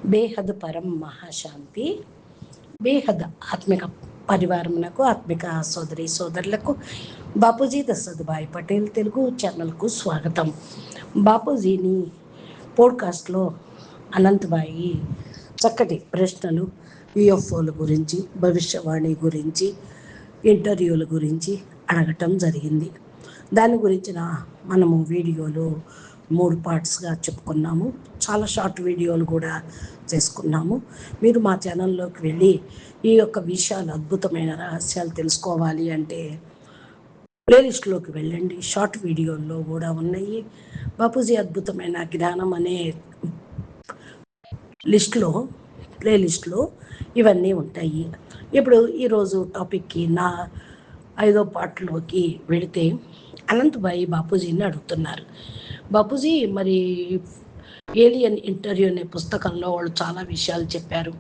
బేహద్ పరం మహాశాంతి. బేహద్ ఆత్మిక పరివారమునకు, ఆత్మిక సోదరి సోదరులకు బాపూజీ దశరథభాయ్ పటేల్ తెలుగు ఛానల్కు స్వాగతం. బాపూజీని పోడ్కాస్ట్లో అనంతభాయి చక్కటి ప్రశ్నలు యుఎఫ్ఓల గురించి, భవిష్యవాణి గురించి, ఇంటర్వ్యూల గురించి అడగటం జరిగింది. దాని గురించిన మనము వీడియోలు 3 పార్ట్స్గా చెప్పుకున్నాము. చాలా షార్ట్ వీడియోలు కూడా చేసుకున్నాము. మీరు మా ఛానల్లోకి వెళ్ళి ఈ యొక్క విషయాలు, అద్భుతమైన రహస్యాలు తెలుసుకోవాలి అంటే ప్లేలిస్ట్లోకి వెళ్ళండి. షార్ట్ వీడియోల్లో కూడా ఉన్నాయి. బాపూజీ అద్భుతమైన జ్ఞానం అనే ప్లేలిస్ట్లో ఇవన్నీ ఉంటాయి. ఇప్పుడు ఈరోజు టాపిక్కి నా 5వ పార్ట్లోకి వెళితే, అనంతభాయి బాపూజీని అడుగుతున్నారు. బాపూజీ, మరి ఏలియన్ ఇంటర్వ్యూ అనే పుస్తకంలో వాళ్ళు చాలా విషయాలు చెప్పారు.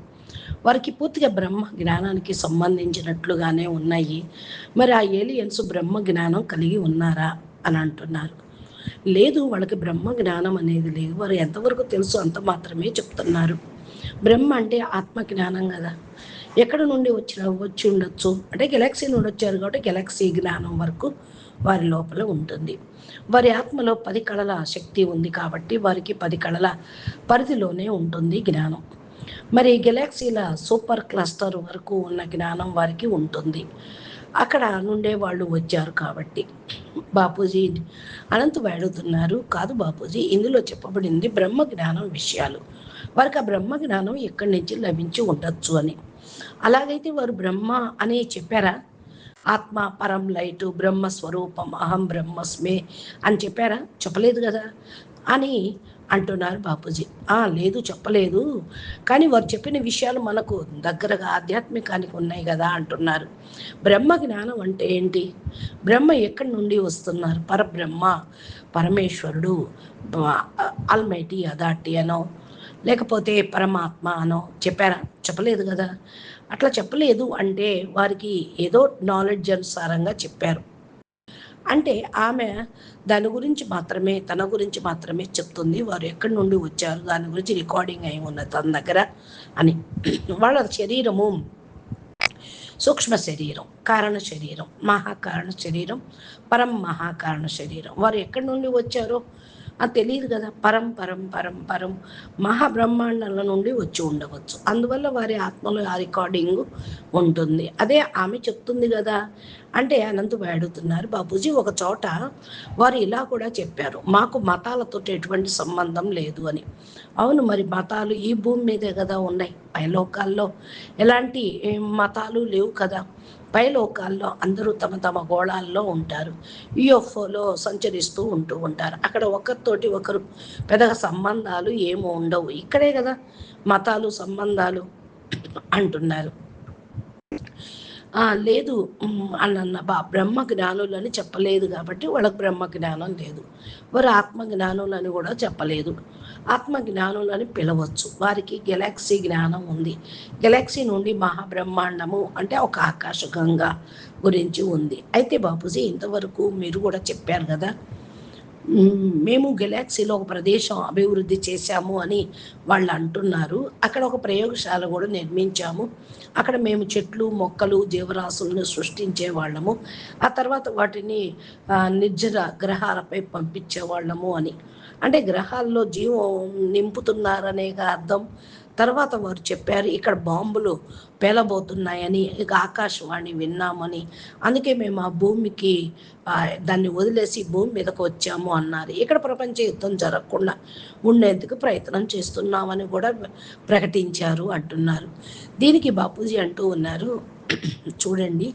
వారికి పూర్తిగా బ్రహ్మ జ్ఞానానికి సంబంధించినట్లుగానే ఉన్నాయి. మరి ఆ ఏలియన్స్ బ్రహ్మ జ్ఞానం కలిగి ఉన్నారా అని అంటున్నారు. లేదు, వాళ్ళకి బ్రహ్మ జ్ఞానం అనేది లేదు. వారు ఎంతవరకు తెలుసు అంత మాత్రమే చెప్తున్నారు. బ్రహ్మ అంటే ఆత్మ జ్ఞానం కదా. ఎక్కడ నుండి వచ్చి ఉండొచ్చు అంటే గెలాక్సీ నుండి వచ్చారు కాబట్టి గెలాక్సీ జ్ఞానం వరకు వారి లోపల ఉంటుంది. వారి ఆత్మలో 10 కళల శక్తి ఉంది కాబట్టి వారికి 10 కళల పరిధిలోనే ఉంటుంది జ్ఞానం. మరి గెలాక్సీల సూపర్ క్లస్టర్ వరకు ఉన్న జ్ఞానం వారికి ఉంటుంది. అక్కడ నుండే వాళ్ళు వచ్చారు కాబట్టి. బాపూజీ అనంతభాయి అడుగుతున్నారు, కాదు బాపూజీ, ఇందులో చెప్పబడింది బ్రహ్మ జ్ఞానం విషయాలు. వారికి ఆ బ్రహ్మ జ్ఞానం ఎక్కడి నుంచి లభించి ఉండొచ్చు అని. అలాగైతే వారు బ్రహ్మ అని చెప్పారా? ఆత్మ, పరం లైటు, బ్రహ్మస్వరూపం, అహం బ్రహ్మస్మే అని చెప్పారా? చెప్పలేదు కదా అని అంటున్నారు బాపూజీ. లేదు, చెప్పలేదు. కానీ వారు చెప్పిన విషయాలు మనకు దగ్గరగా ఆధ్యాత్మికానికి ఉన్నాయి కదా అంటున్నారు. బ్రహ్మ జ్ఞానం అంటే ఏంటి? బ్రహ్మ ఎక్కడి నుండి వస్తున్నారు? పరబ్రహ్మ, పరమేశ్వరుడు, ఆల్మైటీ అథారిటీ అనో లేకపోతే పరమాత్మ అనో చెప్పారా? చెప్పలేదు కదా. అట్లా చెప్పలేదు అంటే వారికి ఏదో నాలెడ్జ్ అనుసారంగా చెప్పారు. అంటే ఆమె దాని గురించి మాత్రమే, తన గురించి మాత్రమే చెప్తుంది. వారు ఎక్కడి నుండి వచ్చారు, దాని గురించి రికార్డింగ్ అయి ఉన్నది తన దగ్గర అని. వాళ్ళ శరీరము సూక్ష్మ శరీరం, కారణ శరీరం, మహాకారణ శరీరం, పరం మహాకారణ శరీరం. వారు ఎక్కడి నుండి వచ్చారో అది తెలియదు కదా. పరం పరం పరం పరం మహాబ్రహ్మాండాల నుండి వచ్చి ఉండవచ్చు. అందువల్ల వారి ఆత్మలో ఆ రికార్డింగ్ ఉంటుంది. అదే ఆమె చెప్తుంది కదా. అంటే అనంతభాయి అడుగుతున్నారు, బాపూజీ ఒక చోట వారు ఇలా కూడా చెప్పారు, మాకు మతాలతో ఎటువంటి సంబంధం లేదు అని. అవును, మరి మతాలు ఈ భూమి మీదే కదా ఉన్నాయి. పైలోకాల్లో ఎలాంటి మతాలు లేవు కదా. పైలోకాల్లో అందరూ తమ తమ గోళాల్లో ఉంటారు. యుఎఫ్ఓలో సంచరిస్తూ ఉంటారు. అక్కడ ఒకరితోటి ఒకరు పెద్దగా సంబంధాలు ఏమీ ఉండవు. ఇక్కడే కదా మతాలు, సంబంధాలు అంటున్నారు. లేదు అన్న బ్రహ్మ జ్ఞానులని చెప్పలేదు కాబట్టి వాళ్ళకి బ్రహ్మ జ్ఞానం లేదు. వారు ఆత్మ జ్ఞానులని కూడా చెప్పలేదు. ఆత్మ జ్ఞానులని పిలవచ్చు. వారికి గెలాక్సీ జ్ఞానం ఉంది. గెలాక్సీ నుండి మహాబ్రహ్మాండము అంటే ఒక ఆకాశగంగా గురించి ఉంది. అయితే బాపూజీ, ఇంతవరకు మీరు కూడా చెప్పారు కదా, మేము గెలాక్సీలో ఒక ప్రదేశం అభివృద్ధి చేశాము అని వాళ్ళు అంటున్నారు. అక్కడ ఒక ప్రయోగశాల కూడా నిర్మించాము. అక్కడ మేము చెట్లు, మొక్కలు, జీవరాశులను సృష్టించే వాళ్ళము. ఆ తర్వాత వాటిని నిర్జర గ్రహాలపై పంపించే వాళ్ళము అని. అంటే గ్రహాల్లో జీవం నింపుతున్నారనే అర్థం. తర్వాత వారు చెప్పారు, ఇక్కడ బాంబులు పేలబోతున్నాయని, ఇక ఆకాశవాణి విన్నామని, అందుకే మేము ఆ భూమికి దాన్ని వదిలేసి భూమి మీదకు వచ్చాము అన్నారు. ఇక్కడ ప్రపంచ యుద్ధం జరగకుండా ఉండేందుకు ప్రయత్నం చేస్తున్నామని కూడా ప్రకటించారు అంటున్నారు. దీనికి బాపూజీ అంటూ ఉన్నారు, చూడండి,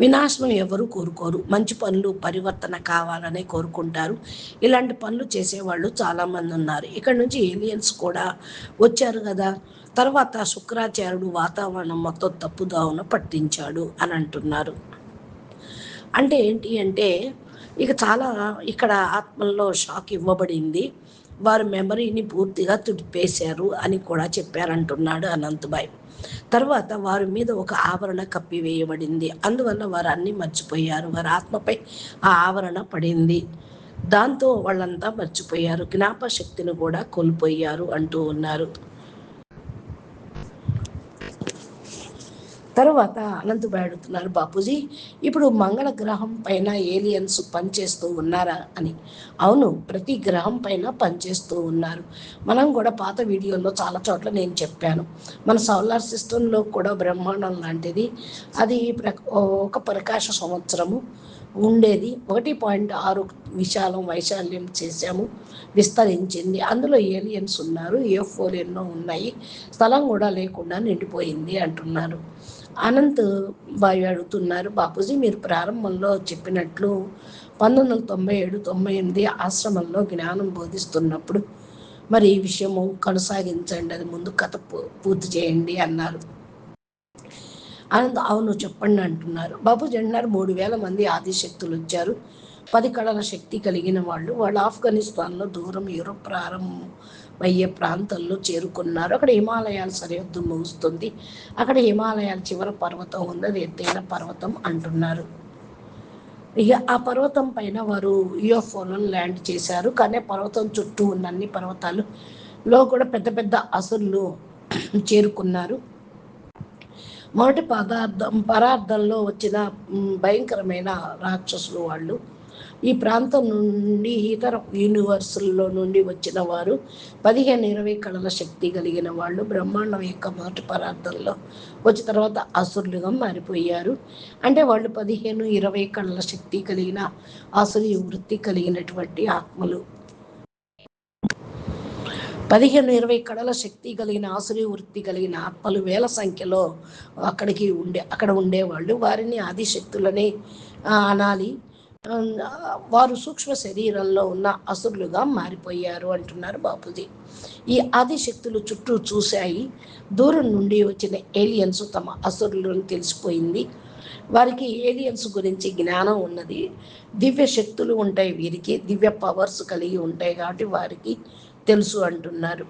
వినాశనం ఎవరు కోరుకోరు. మంచి పనులు, పరివర్తన కావాలని కోరుకుంటారు. ఇలాంటి పనులు చేసేవాళ్ళు చాలామంది ఉన్నారు. ఇక్కడ నుంచి ఏలియన్స్ కూడా వచ్చారు కదా. తర్వాత శుక్రాచార్యుడు వాతావరణం మొత్తం తప్పుదావున పట్టించాడు అని అంటున్నారు. అంటే ఏంటి అంటే ఇక చాలా ఇక్కడ ఆత్మల్లో షాక్ ఇవ్వబడింది. వారు మెమరీని పూర్తిగా తుడిపేశారు అని కూడా చెప్పారంటున్నాడు అనంతభాయ్. తర్వాత వారి మీద ఒక ఆవరణ కప్పివేయబడింది. అందువల్ల వారు అన్నీ మర్చిపోయారు. వారి ఆత్మపై ఆ ఆవరణ పడింది. దాంతో వాళ్ళంతా మర్చిపోయారు, జ్ఞాపశక్తిని కూడా కోల్పోయారు అంటూ ఉన్నారు. తర్వాత అనంతభాయ్ అడుగుతున్నారు, బాపూజీ ఇప్పుడు మంగళ గ్రహం పైన ఏలియన్స్ పనిచేస్తూ ఉన్నారా అని. అవును, ప్రతి గ్రహం పైన పనిచేస్తూ ఉన్నారు. మనం కూడా పాత వీడియోలో చాలా చోట్ల నేను చెప్పాను, మన సోలార్ సిస్టంలో కూడా బ్రహ్మాండం లాంటిది అది ఒక ప్రకాశ సంవత్సరము ఉండేది. 1.6 విశాలం వైశాల్యం చేశాము, విస్తరించింది. అందులో ఏలియన్స్ ఉన్నారు, యూఎఫ్ఓలు ఎన్నో ఉన్నాయి, స్థలం కూడా లేకుండా నిండిపోయింది అంటున్నారు. అనంత్ భాయ్ అడుగుతున్నారు, బాపూజీ మీరు ప్రారంభంలో చెప్పినట్లు 1997-98 ఆశ్రమంలో జ్ఞానం బోధిస్తున్నప్పుడు మరి ఈ విషయము కొనసాగించండి, అది ముందు కథ పూర్తి చేయండి అన్నారు. అనంత్ అవును చెప్పండి అంటున్నారు. బాపూజీ అంటున్నారు, 3000 మంది ఆదిశక్తులు వచ్చారు, 10 కళల శక్తి కలిగిన వాళ్ళు ఆఫ్ఘనిస్తాన్లో దూరం యూరోప్ ప్రారంభమయ్యే ప్రాంతాల్లో చేరుకున్నారు. అక్కడ హిమాలయాల సరిహద్దు ముగుస్తుంది, అక్కడ హిమాలయాల చివర పర్వతం ఉంది, అది ఎత్తైన పర్వతం అంటున్నారు. ఇక ఆ పర్వతం పైన వారు యూఎఫ్ఓలను ల్యాండ్ చేశారు. కానీ పర్వతం చుట్టూ ఉన్న అన్ని పర్వతాలలో కూడా పెద్ద పెద్ద అసురులు చేరుకున్నారు. మొదటి పరార్థంలో వచ్చిన భయంకరమైన రాక్షసులు వాళ్ళు. ఈ ప్రాంతం నుండి ఇతర యూనివర్సుల్లో నుండి వచ్చిన వారు 15-20 కళల శక్తి కలిగిన వాళ్ళు బ్రహ్మాండం యొక్క మొదటి పరార్థంలో వచ్చిన తర్వాత అసురులుగా మారిపోయారు. అంటే వాళ్ళు 15-20 కళల శక్తి కలిగిన అసురీ వృత్తి కలిగినటువంటి ఆత్మలు. 15-20 కళల శక్తి కలిగిన ఆసురీ వృత్తి కలిగిన ఆత్మలు వేల సంఖ్యలో అక్కడ ఉండేవాళ్ళు. వారిని ఆదిశక్తులని అనాలి. వారు సూక్ష్మ శరీరంలో ఉన్న అసురులుగా మారిపోయారు అంటున్నారు బాపూజీ. ఈ ఆదిశక్తులు చుట్టూ చూశాయి. దూరం నుండి వచ్చిన ఏలియన్స్ తమ అసురులను తెలిసిపోయింది. వారికి ఏలియన్స్ గురించి జ్ఞానం ఉన్నది, దివ్య శక్తులు ఉంటాయి, వీరికి దివ్య పవర్స్ కలిగి ఉంటాయి కాబట్టి వారికి తెలుసు అంటున్నారు.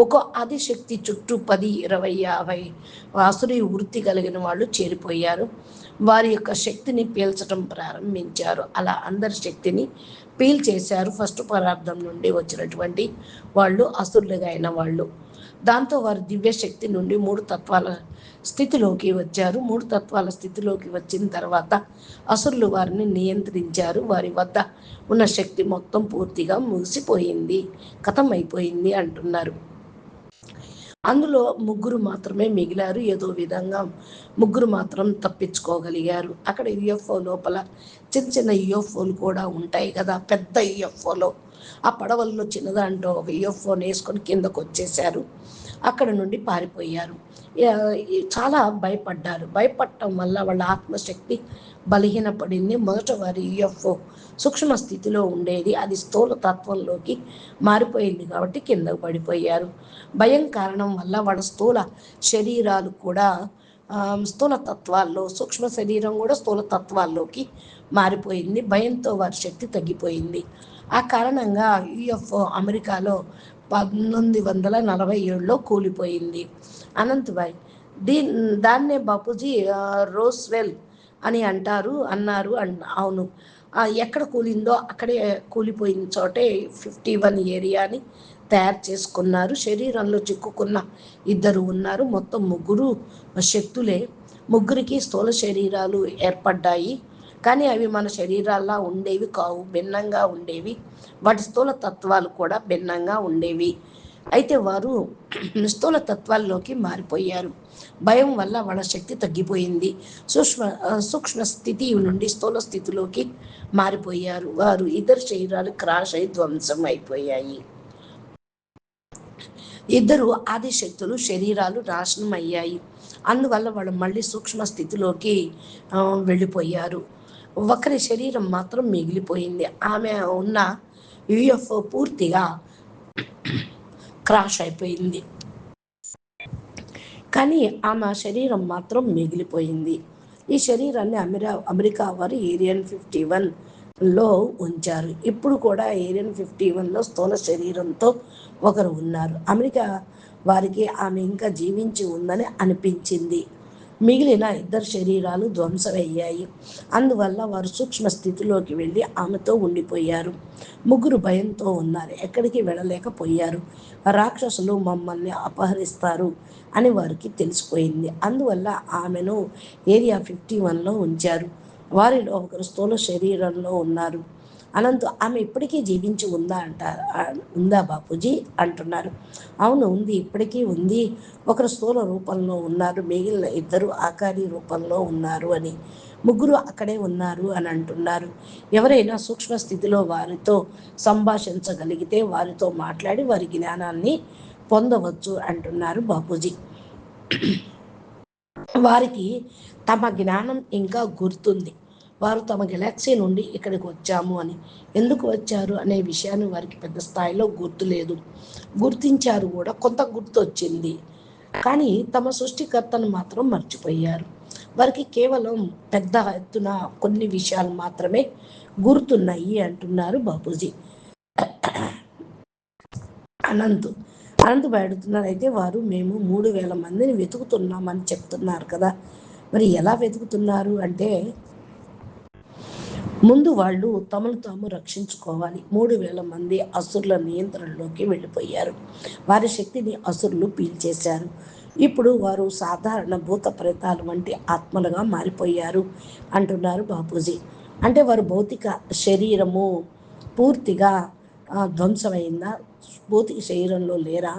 ఒక ఆదిశక్తి చుట్టూ 10, 20, 50 ఆసురీ వృత్తి కలిగిన వాళ్ళు చేరిపోయారు. వారి యొక్క శక్తిని పీల్చడం ప్రారంభించారు. అలా అందరి శక్తిని పీల్చేశారు. ఫస్ట్ పరార్థం నుండి వచ్చినటువంటి వాళ్ళు అసురులుగా అయిన వాళ్ళు. దాంతో వారు దివ్య శక్తి నుండి 3 తత్వాల స్థితిలోకి వచ్చారు. 3 తత్వాల స్థితిలోకి వచ్చిన తర్వాత అసురులు వారిని నియంత్రించారు. వారి వద్ద ఉన్న శక్తి మొత్తం పూర్తిగా ముగిసిపోయింది, ఖతమైపోయింది అంటున్నారు. అందులో 3 మాత్రమే మిగిలారు. ఏదో విధంగా 3 మాత్రం తప్పించుకోగలిగారు. అక్కడ యూఎఫ్ఓ లోపల చిన్న చిన్న యూఎఫ్ఓలు కూడా ఉంటాయి కదా, పెద్ద యూఎఫ్ఓలో ఆ పడవల్లో చిన్నదాంట్లో ఒక యూఎఫ్ఓని వేసుకొని కిందకు వచ్చేసారు. అక్కడ నుండి పారిపోయారు. చాలా భయపడ్డారు. భయపడటం వల్ల వాళ్ళ ఆత్మశక్తి బలహీనపడింది. మొదట వారి యూఎఫ్ఓ సూక్ష్మ స్థితిలో ఉండేది, అది స్థూల తత్వంలోకి మారిపోయింది కాబట్టి కిందకు పడిపోయారు. భయం కారణం వల్ల వాళ్ళ స్థూల శరీరాలు కూడా స్థూల తత్వాల్లో, సూక్ష్మ శరీరం కూడా స్థూల తత్వాల్లోకి మారిపోయింది. భయంతో వారి శక్తి తగ్గిపోయింది. ఆ కారణంగా యూఎఫ్ఓ అమెరికాలో 1947లో కూలిపోయింది. అనంతభాయ్ దాన్నే బాపూజీ రోస్వెల్ అని అన్నారు. అవును, ఎక్కడ కూలిందో అక్కడే కూలిపోయిన చోటే 51 ఏరియాని తయారు చేసుకున్నారు. శరీరంలో చిక్కుకున్న 2 ఉన్నారు, మొత్తం 3 శక్తులే. 3కి స్థూల శరీరాలు ఏర్పడ్డాయి, కానీ అవి మన శరీరాల్లా ఉండేవి కావు, భిన్నంగా ఉండేవి. వాటి స్థూల తత్వాలు కూడా భిన్నంగా ఉండేవి. అయితే వారు స్థూల తత్వాల్లోకి మారిపోయారు. భయం వల్ల వాళ్ళ శక్తి తగ్గిపోయింది. సూక్ష్మ స్థితి నుండి స్థూల స్థితిలోకి మారిపోయారు. వారు 2 శరీరాలు క్రాష్ అయి ధ్వంసం అయిపోయాయి. 2 ఆదిశక్తులు శరీరాలు నాశనం అయ్యాయి. అందువల్ల వాళ్ళు మళ్ళీ సూక్ష్మ స్థితిలోకి వెళ్ళిపోయారు. ఒకరి శరీరం మాత్రం మిగిలిపోయింది. ఆమె ఉన్న యూఎఫ్ఓ పూర్తిగా క్రాష్ అయిపోయింది, కానీ ఆమె శరీరం మాత్రం మిగిలిపోయింది. ఈ శరీరాన్ని అమెరికా వారు ఏరియన్ 51లో ఉంచారు. ఇప్పుడు కూడా ఏరియన్ 51లో స్థూల శరీరంతో ఒకరు ఉన్నారు. అమెరికా వారికి ఆమె ఇంకా జీవించి ఉందని అనిపించింది. మిగిలిన ఇద్దరు శరీరాలు ధ్వంసమయ్యాయి. అందువల్ల వారు సూక్ష్మ స్థితిలోకి వెళ్ళి ఆమెతో ఉండిపోయారు. ముగ్గురు భయంతో ఉన్నారు, ఎక్కడికి వెళ్ళలేకపోయారు. రాక్షసులు మమ్మల్ని అపహరిస్తారు అని వారికి తెలిసిపోయింది. అందువల్ల ఆమెను ఏరియా 51లో ఉంచారు. వారిలో ఒకరు స్థూల శరీరంలో ఉన్నారు. అనంత్ ఆమె ఇప్పటికీ జీవించి ఉందా అంటారు. ఉందా బాపూజీ అంటున్నారు. అవును, ఉంది, ఇప్పటికీ ఉంది. ఒకరు స్థూల రూపంలో ఉన్నారు, మిగిలిన ఇద్దరు ఆకారి రూపంలో ఉన్నారు అని. ముగ్గురు అక్కడే ఉన్నారు అని అంటున్నారు. ఎవరైనా సూక్ష్మ స్థితిలో వారితో సంభాషించగలిగితే వారితో మాట్లాడి వారి జ్ఞానాన్ని పొందవచ్చు అంటున్నారు బాపూజీ. వారికి తమ జ్ఞానం ఇంకా గుర్తుంది. వారు తమ గెలాక్సీ నుండి ఇక్కడికి వచ్చాము అని, ఎందుకు వచ్చారు అనే విషయాన్ని వారికి పెద్ద స్థాయిలో గుర్తులేదు. గుర్తించారు కూడా, కొంత గుర్తొచ్చింది, కానీ తమ సృష్టికర్తను మాత్రం మర్చిపోయారు. వారికి కేవలం పెద్ద ఎత్తున కొన్ని విషయాలు మాత్రమే గుర్తున్నాయి అంటున్నారు బాపూజీ. అనంత్ అడుగుతున్నారు, అయితే వారు మేము 3000 మందిని వెతుకుతున్నామని చెప్తున్నారు కదా, మరి ఎలా వెతుకుతున్నారు అంటే, ముందు వాళ్ళు తమను తాము రక్షించుకోవాలి. 3000 మంది అసురుల నియంత్రణలోకి వెళ్ళిపోయారు. వారి శక్తిని అసురులు పీల్చేశారు. ఇప్పుడు వారు సాధారణ భూత ప్రేతాలు వంటి ఆత్మలుగా మారిపోయారు అంటున్నారు బాపూజీ. అంటే వారు భౌతిక శరీరము పూర్తిగా ధ్వంసమైందా, భౌతిక శరీరంలో లేరా,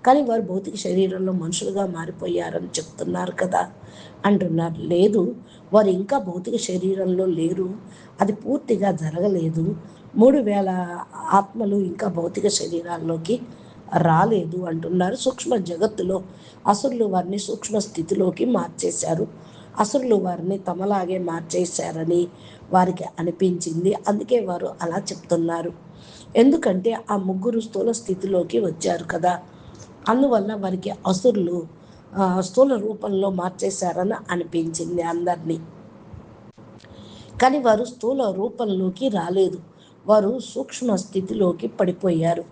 కానీ వారు భౌతిక శరీరంలో మనుషులుగా మారిపోయారని చెప్తున్నారు కదా అంటున్నారు. లేదు, వారు ఇంకా భౌతిక శరీరంలో లేరు, అది పూర్తిగా జరగలేదు. 3000 ఆత్మలు ఇంకా భౌతిక శరీరాల్లోకి రాలేదు అంటున్నారు. సూక్ష్మ జగత్తులో అసురులు వారిని సూక్ష్మ స్థితిలోకి మార్చేశారు. అసురులు వారిని తమలాగే మార్చేశారని వారికి అనిపించింది, అందుకే వారు అలా చెప్తున్నారు. ఎందుకంటే ఆ ముగ్గురు స్థూల స్థితిలోకి వచ్చారు కదా, అందువల్ల వారికి అసురులు స్థూల రూపంలో మార్చేశారని అనిపించింది అందరినీ. కానీ వారు స్థూల రూపంలోకి రాలేదు, వారు సూక్ష్మ స్థితిలోకి పడిపోయారు.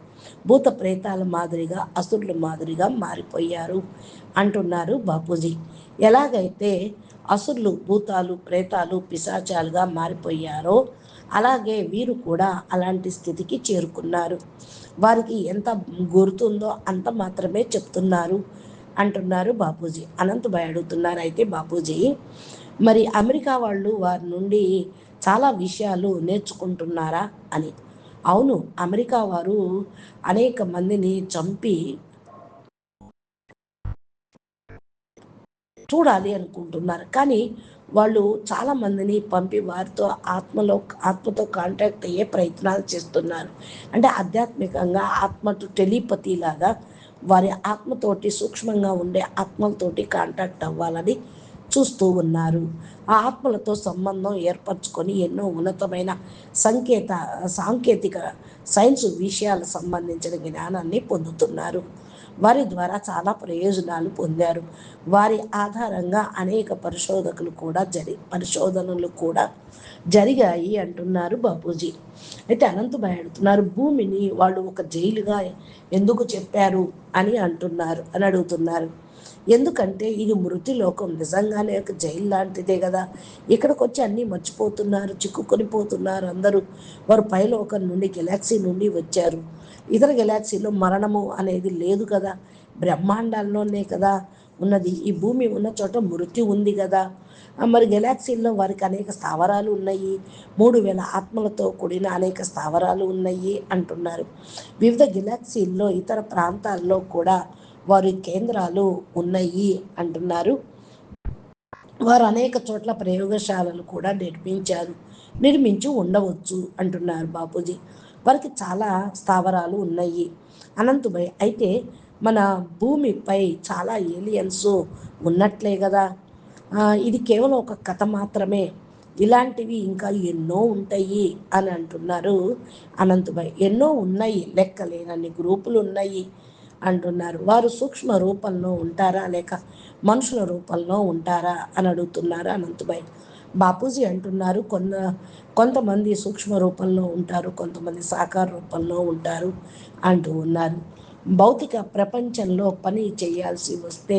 భూత ప్రేతాల మాదిరిగా అసురుల మాదిరిగా మారిపోయారు అంటున్నారు బాపూజీ. ఎలాగైతే అసురులు భూతాలు ప్రేతాలు పిశాచాలుగా మారిపోయారో అలాగే వీరు కూడా అలాంటి స్థితికి చేరుకున్నారు. వారికి ఎంత గుర్తుందో అంత మాత్రమే చెప్తున్నారు అంటున్నారు బాపూజీ. అనంతభాయ్ అడుగుతున్నారు, అయితే బాపూజీ మరి అమెరికా వాళ్ళు వారి నుండి చాలా విషయాలు నేర్చుకుంటున్నారా అని. అవును, అమెరికా వారు అనేక మందిని చంపి చూడాలి అనుకుంటున్నారు, కానీ వాళ్ళు చాలామందిని పంపి వారితో ఆత్మతో కాంటాక్ట్ అయ్యే ప్రయత్నాలు చేస్తున్నారు. అంటే ఆధ్యాత్మికంగా ఆత్మ టెలిపతి లాగా వారి ఆత్మతోటి సూక్ష్మంగా ఉండే ఆత్మలతోటి కాంటాక్ట్ అవ్వాలని చూస్తూ ఉన్నారు. ఆ ఆత్మలతో సంబంధం ఏర్పరచుకొని ఎన్నో ఉన్నతమైన సాంకేతిక సైన్స్ విషయాలకు సంబంధించిన జ్ఞానాన్ని పొందుతున్నారు. వారి ద్వారా చాలా ప్రయోజనాలు పొందారు. వారి ఆధారంగా అనేక పరిశోధనలు కూడా జరిగాయి అంటున్నారు బాపూజీ. అయితే అనంతభాయ్ అడుగుతున్నారు, భూమిని వాళ్ళు ఒక జైలుగా ఎందుకు చెప్పారు అని అడుగుతున్నారు. ఎందుకంటే ఇది మృతిలోకం, నిజంగానే ఒక జైలు లాంటిదే కదా. ఇక్కడికి వచ్చి అన్నీ మర్చిపోతున్నారు, చిక్కుకొని పోతున్నారు అందరూ. వారు పైలోకం నుండి గెలాక్సీ నుండి వచ్చారు. ఇతర గెలాక్సీలో మరణము అనేది లేదు కదా, బ్రహ్మాండాల్లోనే కదా ఉన్నది. ఈ భూమి ఉన్న చోట మృత్యు ఉంది కదా. మరి గెలాక్సీల్లో వారికి అనేక స్థావరాలు ఉన్నాయి, 3000 ఆత్మలతో కూడిన అనేక స్థావరాలు ఉన్నాయి అంటున్నారు. వివిధ గెలాక్సీల్లో ఇతర ప్రాంతాల్లో కూడా వారి కేంద్రాలు ఉన్నాయి అంటున్నారు. వారు అనేక చోట్ల ప్రయోగశాలలు కూడా నిర్మించి ఉండవచ్చు అంటున్నారు బాపూజీ. వారికి చాలా స్థావరాలు ఉన్నాయి. అనంతభాయ్, అయితే మన భూమిపై చాలా ఏలియన్స్ ఉన్నట్లే కదా, ఇది కేవలం ఒక కథ మాత్రమే, ఇలాంటివి ఇంకా ఎన్నో ఉంటాయి అని అంటున్నారు అనంతభాయ్. ఎన్నో ఉన్నాయి, లెక్కలేనన్ని గ్రూపులు ఉన్నాయి అంటున్నారు. వారు సూక్ష్మ రూపంలో ఉంటారా లేక మనుషుల రూపంలో ఉంటారా అని అడుగుతున్నారు అనంతభాయ్. బాపూజీ అంటున్నారు, కొంతమంది సూక్ష్మ రూపంలో ఉంటారు, కొంతమంది సాకార రూపంలో ఉంటారు అంటూ ఉన్నారు. భౌతిక ప్రపంచంలో పని చేయాల్సి వస్తే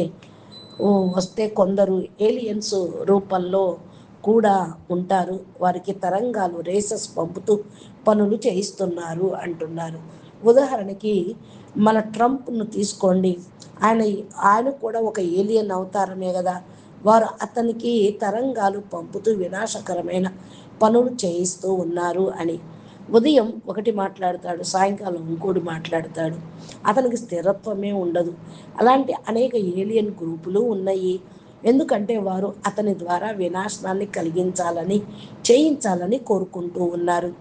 వస్తే కొందరు ఏలియన్స్ రూపంలో కూడా ఉంటారు. వారికి తరంగాలు రేసెస్ పంపుతూ పనులు చేయిస్తున్నారు అంటున్నారు. ఉదాహరణకి మన ట్రంప్ను తీసుకోండి. ఆయన ఆయన కూడా ఒక ఏలియన్ అవతారమే కదా. వారు అతనికి తరంగాలు పంపుతూ వినాశకరమైన పనులు చేయిస్తూ ఉన్నారు అని. ఉదయం ఒకటి మాట్లాడతాడు, సాయంకాలం ఇంకోటి మాట్లాడతాడు. అతనికి స్థిరత్వమే ఉండదు. అలాంటి అనేక ఏలియన్ గ్రూపులు ఉన్నాయి. ఎందుకంటే వారు అతని ద్వారా వినాశనాన్ని కలిగించాలని, చేయించాలని కోరుకుంటూ ఉన్నారు.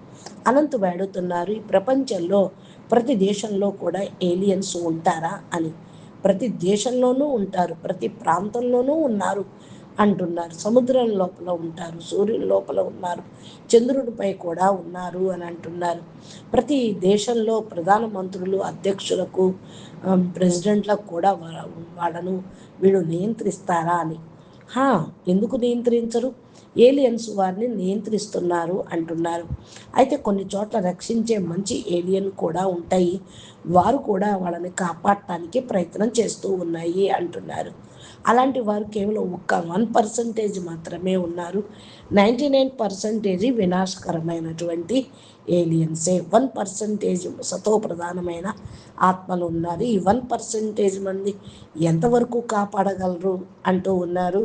అనంతుడు అడుగుతున్నారు, ఈ ప్రపంచంలో ప్రతి దేశంలో కూడా ఏలియన్స్ ఉంటారా అని. ప్రతి దేశంలోనూ ఉంటారు, ప్రతి ప్రాంతంలోనూ ఉన్నారు అంటున్నారు. సముద్రం లోపల ఉంటారు, సూర్యుని లోపల ఉన్నారు, చంద్రుడిపై కూడా ఉన్నారు అని అంటున్నారు. ప్రతి దేశంలో ప్రధానమంత్రులు, అధ్యక్షులకు, ప్రెసిడెంట్లకు కూడా వాళ్ళను వీళ్ళు నియంత్రిస్తారా అని. ఎందుకు నియంత్రించరు? ఏలియన్స్ వారిని నియంత్రిస్తున్నారు అంటున్నారు. అయితే కొన్ని చోట్ల రక్షించే మంచి ఏలియన్ కూడా ఉంటాయి. వారు కూడా వాళ్ళని కాపాడటానికి ప్రయత్నం చేస్తూ ఉన్నాయి అంటున్నారు. అలాంటి వారు కేవలం 1% మాత్రమే ఉన్నారు. 99% వినాశకరమైనటువంటి ఏలియన్సే. 1% సతో ప్రధానమైన ఆత్మలు ఉన్నారు. ఈ 1% మంది ఎంతవరకు కాపాడగలరు అంటూ ఉన్నారు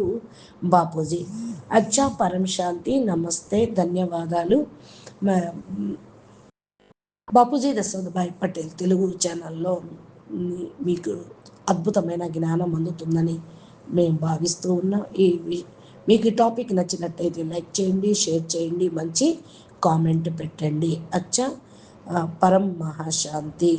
బాపూజీ. అచ్చా, పరం శాంతి, నమస్తే, ధన్యవాదాలు. బాపూజీ దశరథభాయ్ పటేల్ తెలుగు ఛానల్లో మీకు అద్భుతమైన జ్ఞానం అందుతుందని మేము భావిస్తూ ఉన్నాం. మీకు ఈ టాపిక్ నచ్చినట్టయితే లైక్ చేయండి, షేర్ చేయండి, మంచి కామెంట్ పెట్టండి. అచ్చా, పరం మహాశాంతి.